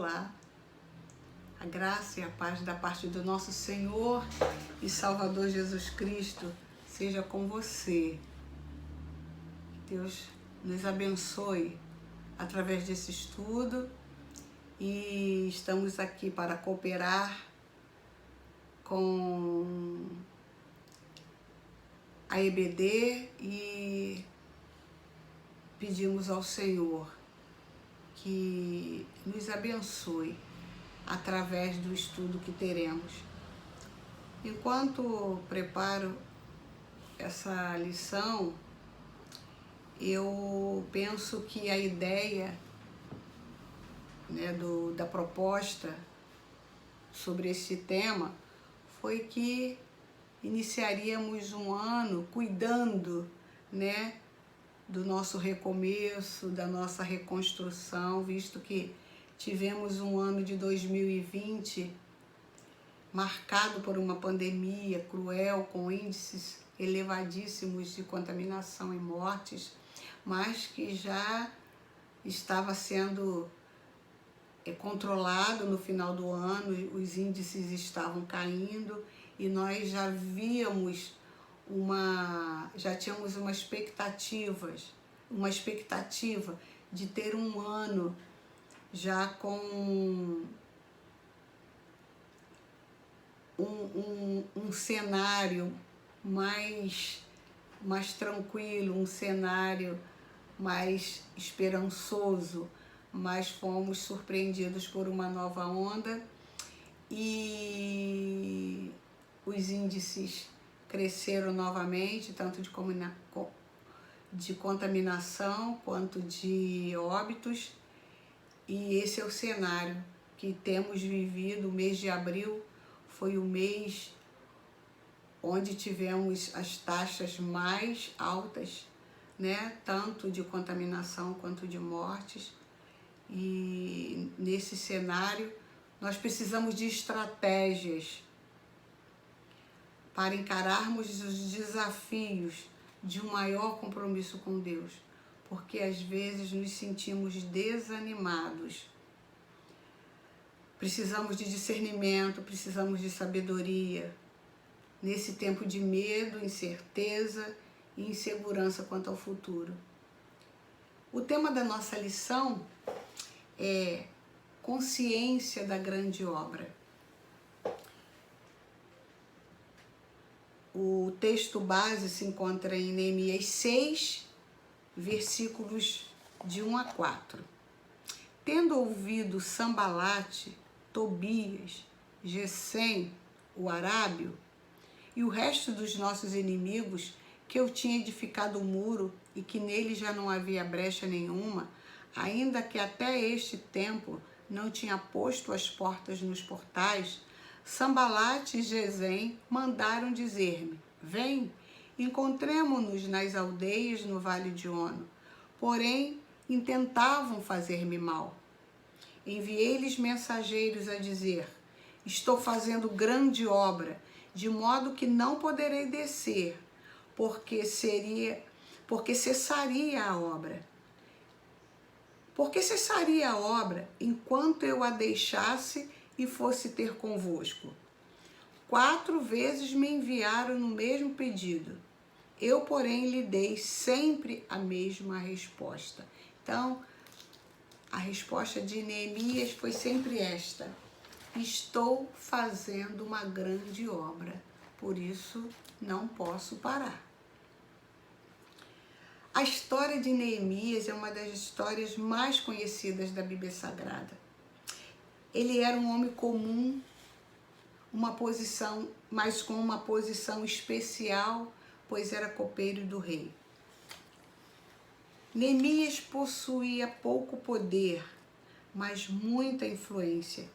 Olá, a graça e a paz da parte do nosso Senhor e Salvador Jesus Cristo seja com você. Que Deus nos abençoe através desse estudo e estamos aqui para cooperar com a EBD e pedimos ao Senhor que nos abençoe através do estudo que teremos. Enquanto preparo essa lição, eu penso que a ideia, da proposta sobre esse tema foi que iniciaríamos um ano cuidando, do nosso recomeço, da nossa reconstrução, visto que tivemos um ano de 2020 marcado por uma pandemia cruel, com índices elevadíssimos de contaminação e mortes, mas que já estava sendo controlado no final do ano, os índices estavam caindo e nós já tínhamos uma expectativa de ter um ano já com um cenário mais tranquilo, um cenário mais esperançoso, mas fomos surpreendidos por uma nova onda e os índices cresceram novamente, tanto de contaminação quanto de óbitos, e esse é o cenário que temos vivido. O mês de abril foi o mês onde tivemos as taxas mais altas, tanto de contaminação quanto de mortes, e nesse cenário nós precisamos de estratégias para encararmos os desafios de um maior compromisso com Deus, porque às vezes nos sentimos desanimados. Precisamos de discernimento, precisamos de sabedoria nesse tempo de medo, incerteza e insegurança quanto ao futuro. O tema da nossa lição é consciência da grande obra. O texto base se encontra em Neemias 6, versículos de 1 a 4. Tendo ouvido Sambalate, Tobias, Gesem, o arábio, e o resto dos nossos inimigos, que eu tinha edificado o muro e que nele já não havia brecha nenhuma, ainda que até este tempo não tinha posto as portas nos portais, Sambalate e Gesem mandaram dizer-me: vem, encontremo-nos nas aldeias no vale de Ono. Porém, intentavam fazer-me mal. Enviei-lhes mensageiros a dizer: estou fazendo grande obra, de modo que não poderei descer, porque cessaria a obra. Porque cessaria a obra enquanto eu a deixasse e fosse ter convosco. 4 vezes me enviaram no mesmo pedido. Eu, porém, lhe dei sempre a mesma resposta. Então, a resposta de Neemias foi sempre esta: estou fazendo uma grande obra, por isso não posso parar. A história de Neemias é uma das histórias mais conhecidas da Bíblia Sagrada. Ele era um homem comum, mas com uma posição especial, pois era copeiro do rei. Neemias possuía pouco poder, mas muita influência.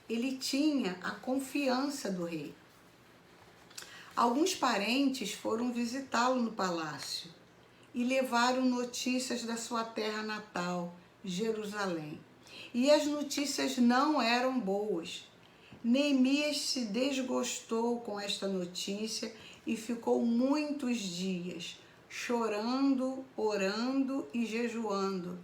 Ele tinha a confiança do rei. Alguns parentes foram visitá-lo no palácio e levaram notícias da sua terra natal, Jerusalém. E as notícias não eram boas. Neemias se desgostou com esta notícia e ficou muitos dias chorando, orando e jejuando,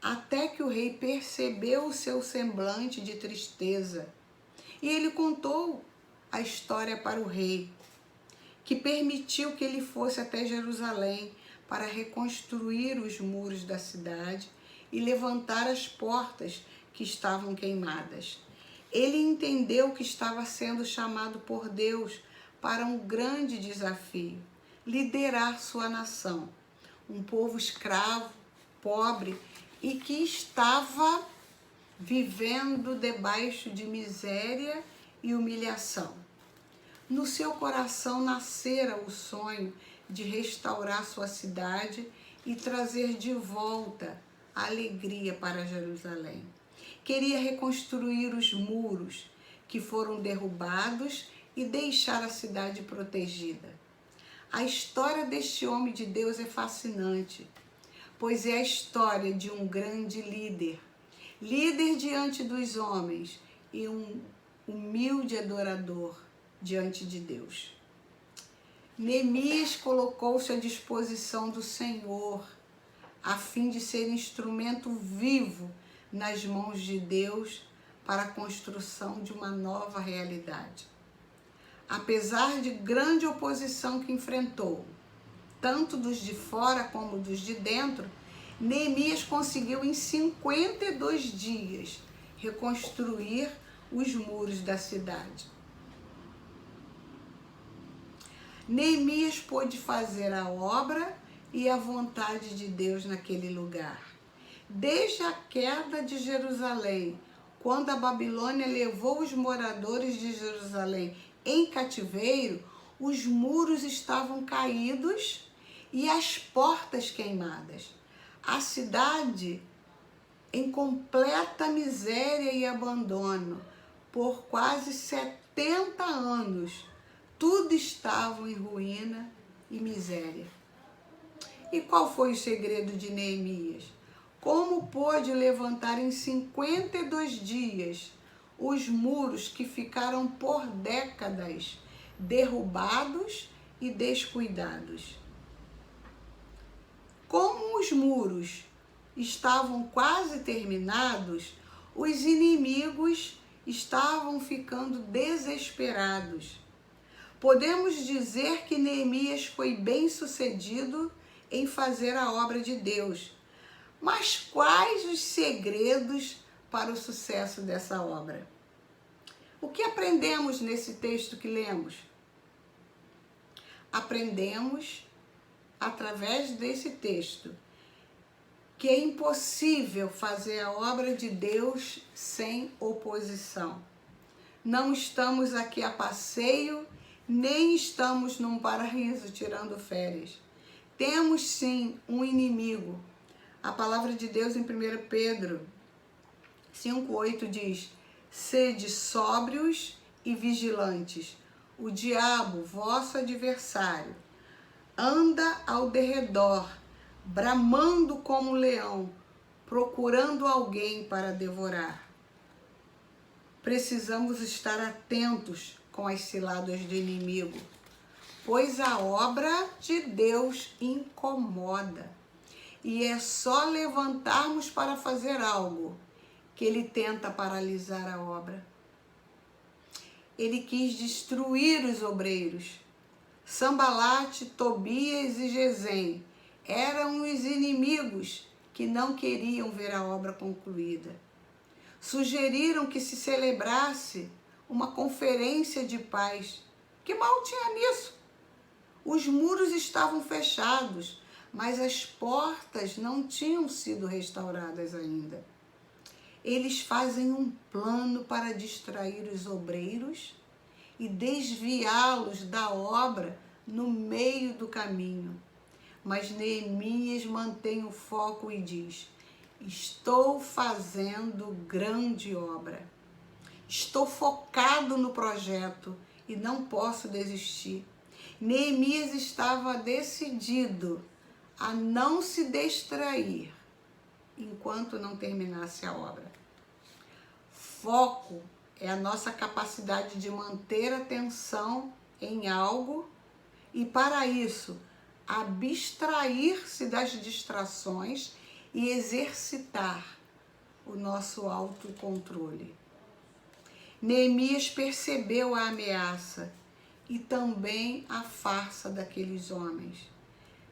até que o rei percebeu o seu semblante de tristeza. E ele contou a história para o rei, que permitiu que ele fosse até Jerusalém para reconstruir os muros da cidade e levantar as portas que estavam queimadas. Ele entendeu que estava sendo chamado por Deus para um grande desafio: liderar sua nação, um povo escravo, pobre e que estava vivendo debaixo de miséria e humilhação. No seu coração nascera o sonho de restaurar sua cidade e trazer de volta a alegria para Jerusalém. Queria reconstruir os muros que foram derrubados e deixar a cidade protegida. A história deste homem de Deus é fascinante, pois é a história de um grande líder diante dos homens e um humilde adorador diante de Deus. Neemias colocou-se à disposição do Senhor, a fim de ser instrumento vivo nas mãos de Deus para a construção de uma nova realidade. Apesar de grande oposição que enfrentou, tanto dos de fora como dos de dentro, Neemias conseguiu em 52 dias reconstruir os muros da cidade. Neemias pôde fazer a obra e a vontade de Deus naquele lugar. Desde a queda de Jerusalém, quando a Babilônia levou os moradores de Jerusalém em cativeiro, os muros estavam caídos e as portas queimadas. A cidade em completa miséria e abandono por quase 70 anos. Tudo estava em ruína e miséria. E qual foi o segredo de Neemias? Como pôde levantar em 52 dias os muros que ficaram por décadas derrubados e descuidados? Como os muros estavam quase terminados, os inimigos estavam ficando desesperados. Podemos dizer que Neemias foi bem-sucedido em fazer a obra de Deus. Mas quais os segredos para o sucesso dessa obra? O que aprendemos nesse texto que lemos? Aprendemos, através desse texto, que é impossível fazer a obra de Deus sem oposição. Não estamos aqui a passeio, nem estamos num paraíso tirando férias. Temos sim um inimigo. A palavra de Deus em 1 Pedro 5,8 diz: sede sóbrios e vigilantes. O diabo, vosso adversário, anda ao derredor, bramando como um leão, procurando alguém para devorar. Precisamos estar atentos com as ciladas do inimigo, pois a obra de Deus incomoda. E é só levantarmos para fazer algo que ele tenta paralisar a obra. Ele quis destruir os obreiros. Sambalate, Tobias e Gesem eram os inimigos que não queriam ver a obra concluída. Sugeriram que se celebrasse uma conferência de paz. Que mal tinha nisso? Os muros estavam fechados, mas as portas não tinham sido restauradas ainda. Eles fazem um plano para distrair os obreiros e desviá-los da obra no meio do caminho. Mas Neemias mantém o foco e diz: estou fazendo grande obra. Estou focado no projeto e não posso desistir. Neemias estava decidido a não se distrair enquanto não terminasse a obra. Foco é a nossa capacidade de manter a atenção em algo e, para isso, abstrair-se das distrações e exercitar o nosso autocontrole. Neemias percebeu a ameaça e também a farsa daqueles homens.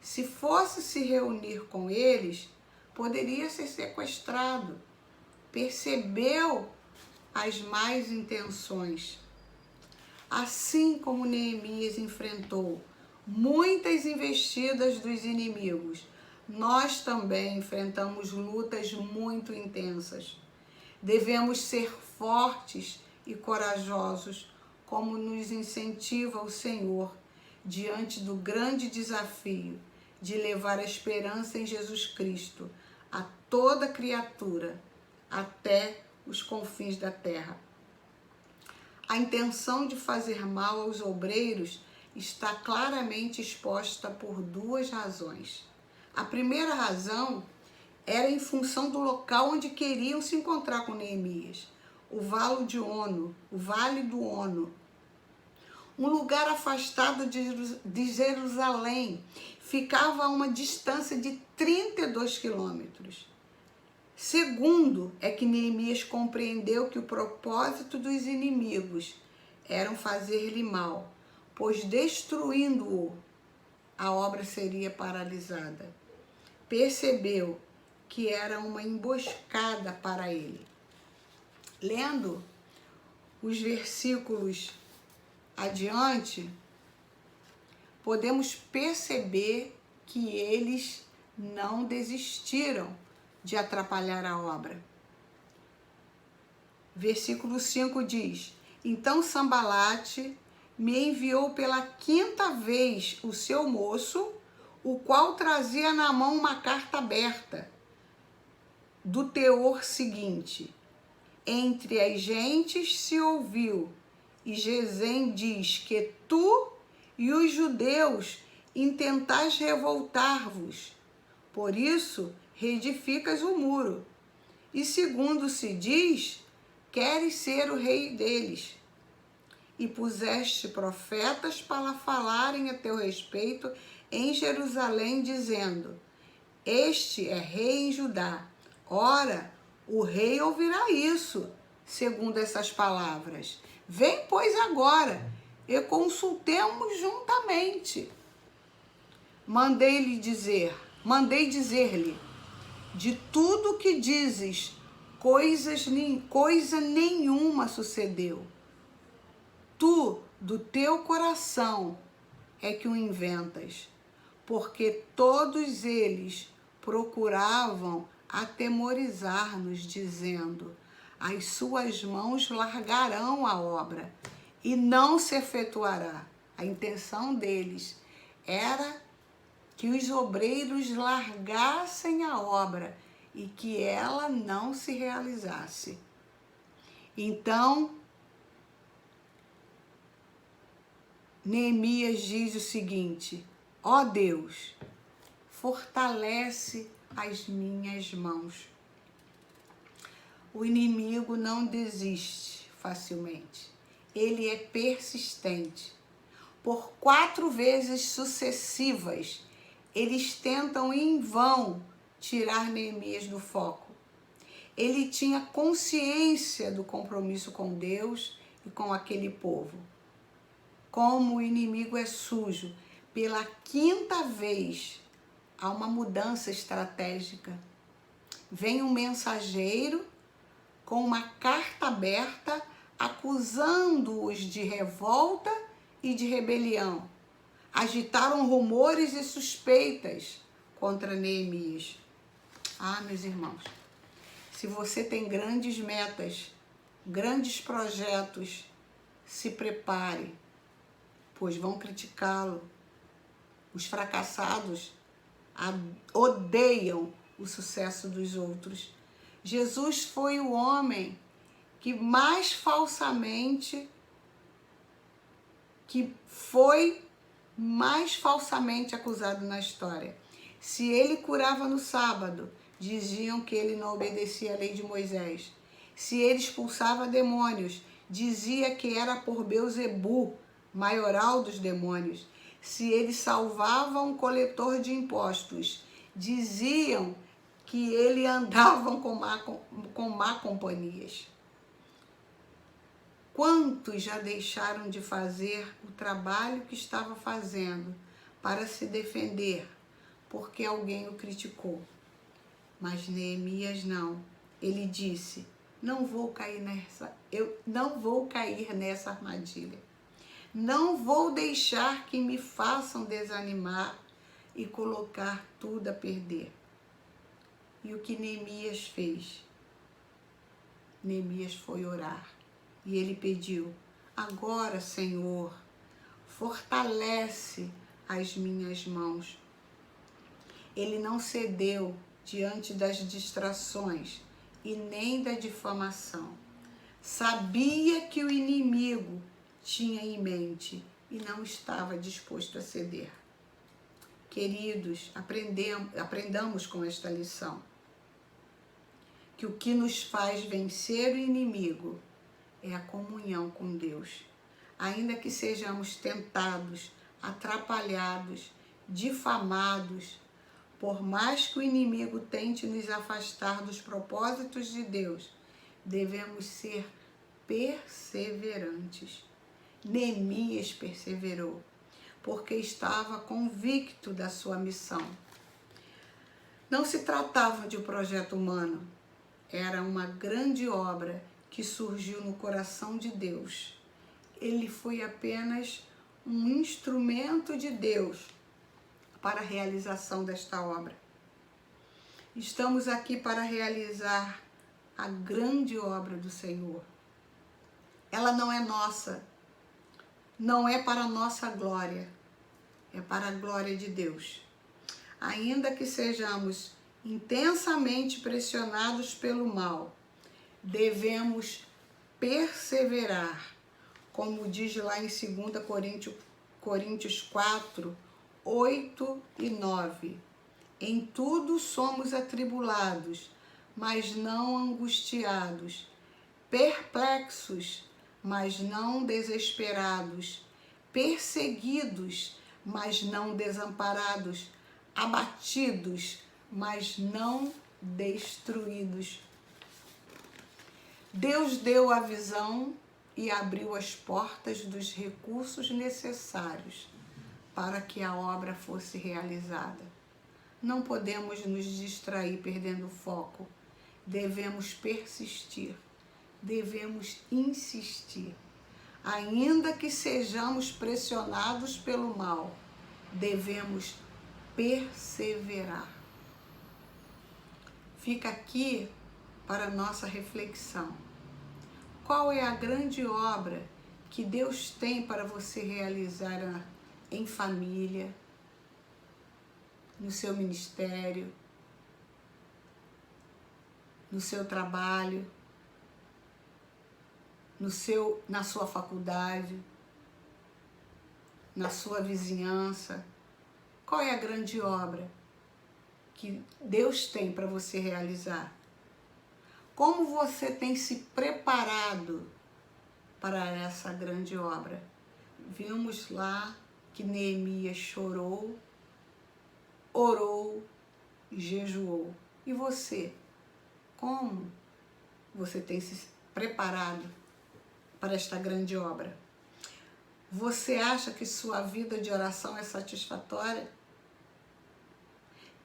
Se fosse se reunir com eles, poderia ser sequestrado. Percebeu as más intenções. Assim como Neemias enfrentou muitas investidas dos inimigos, nós também enfrentamos lutas muito intensas. Devemos ser fortes e corajosos, como nos incentiva o Senhor, diante do grande desafio de levar a esperança em Jesus Cristo a toda criatura, até os confins da terra. A intenção de fazer mal aos obreiros está claramente exposta por duas razões. A primeira razão era em função do local onde queriam se encontrar com Neemias, o Vale do Ono, um lugar afastado de Jerusalém, ficava a uma distância de 32 quilômetros. Segundo, é que Neemias compreendeu que o propósito dos inimigos era fazer-lhe mal, pois destruindo-o, a obra seria paralisada. Percebeu que era uma emboscada para ele. Lendo os versículos adiante, podemos perceber que eles não desistiram de atrapalhar a obra. Versículo 5 diz: Então Sambalate me enviou pela 5ª vez o seu moço, o qual trazia na mão uma carta aberta, do teor seguinte: Entre as gentes se ouviu, e Gesem diz que tu e os judeus intentais revoltar-vos, por isso reedificas o muro, e segundo se diz, queres ser o rei deles. E puseste profetas para falarem a teu respeito em Jerusalém, dizendo: Este é rei em Judá. Ora, o rei ouvirá isso, segundo essas palavras. Vem, pois, agora, e consultemos juntamente. Mandei dizer-lhe, de tudo que dizes, coisa nenhuma sucedeu. Tu, do teu coração, é que o inventas, porque todos eles procuravam atemorizar-nos, dizendo: as suas mãos largarão a obra e não se efetuará. A intenção deles era que os obreiros largassem a obra e que ela não se realizasse. Então, Neemias diz o seguinte: ó Deus, fortalece as minhas mãos. O inimigo não desiste facilmente. Ele é persistente. Por 4 vezes sucessivas, eles tentam em vão tirar Neemias do foco. Ele tinha consciência do compromisso com Deus e com aquele povo. Como o inimigo é sujo, pela 5ª vez há uma mudança estratégica. Vem um mensageiro com uma carta aberta acusando-os de revolta e de rebelião. Agitaram rumores e suspeitas contra Neemias. Ah, meus irmãos, se você tem grandes metas, grandes projetos, se prepare, pois vão criticá-lo. Os fracassados odeiam o sucesso dos outros. Jesus foi o homem que foi mais falsamente acusado na história. Se ele curava no sábado, diziam que ele não obedecia à lei de Moisés. Se ele expulsava demônios, dizia que era por Belzebu, maioral dos demônios. Se ele salvava um coletor de impostos, diziam que ele andavam com má companhias. Quantos já deixaram de fazer o trabalho que estava fazendo para se defender, porque alguém o criticou? Mas Neemias não. Ele disse: eu não vou cair nessa armadilha. Não vou deixar que me façam desanimar e colocar tudo a perder. E o que Neemias fez? Neemias foi orar. E ele pediu: agora, Senhor, fortalece as minhas mãos. Ele não cedeu diante das distrações e nem da difamação. Sabia que o inimigo tinha em mente e não estava disposto a ceder. Queridos, aprendamos com esta lição que o que nos faz vencer o inimigo é a comunhão com Deus. Ainda que sejamos tentados, atrapalhados, difamados, por mais que o inimigo tente nos afastar dos propósitos de Deus, devemos ser perseverantes. Neemias perseverou, porque estava convicto da sua missão. Não se tratava de um projeto humano, era uma grande obra que surgiu no coração de Deus. Ele foi apenas um instrumento de Deus para a realização desta obra. Estamos aqui para realizar a grande obra do Senhor. Ela não é nossa, não é para a nossa glória, é para a glória de Deus. Ainda que sejamos intensamente pressionados pelo mal, devemos perseverar, como diz lá em 2 Coríntios 4, 8 e 9. Em tudo somos atribulados, mas não angustiados, perplexos, mas não desesperados, perseguidos, mas não desamparados, abatidos, mas não destruídos. Deus deu a visão e abriu as portas dos recursos necessários para que a obra fosse realizada. Não podemos nos distrair perdendo o foco. Devemos persistir, devemos insistir. Ainda que sejamos pressionados pelo mal, devemos perseverar. Fica aqui para a nossa reflexão. Qual é a grande obra que Deus tem para você realizar em família, no seu ministério, no seu trabalho, na sua faculdade, na sua vizinhança? Qual é a grande obra que Deus tem para você realizar? Como você tem se preparado para essa grande obra? Vimos lá que Neemias chorou, orou, jejuou. E você? Como você tem se preparado para esta grande obra? Você acha que sua vida de oração é satisfatória?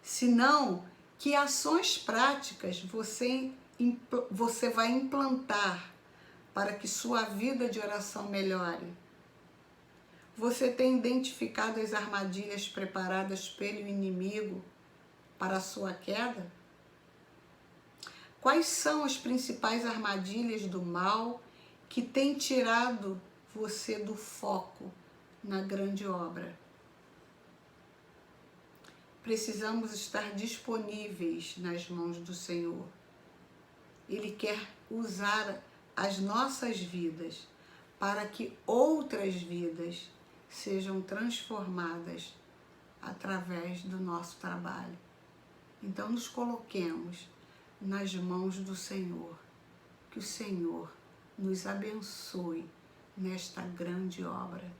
Se não, que ações práticas você vai implantar para que sua vida de oração melhore? Você tem identificado as armadilhas preparadas pelo inimigo para a sua queda? Quais são as principais armadilhas do mal que têm tirado você do foco na grande obra? Precisamos estar disponíveis nas mãos do Senhor. Ele quer usar as nossas vidas para que outras vidas sejam transformadas através do nosso trabalho. Então nos coloquemos nas mãos do Senhor. Que o Senhor nos abençoe nesta grande obra.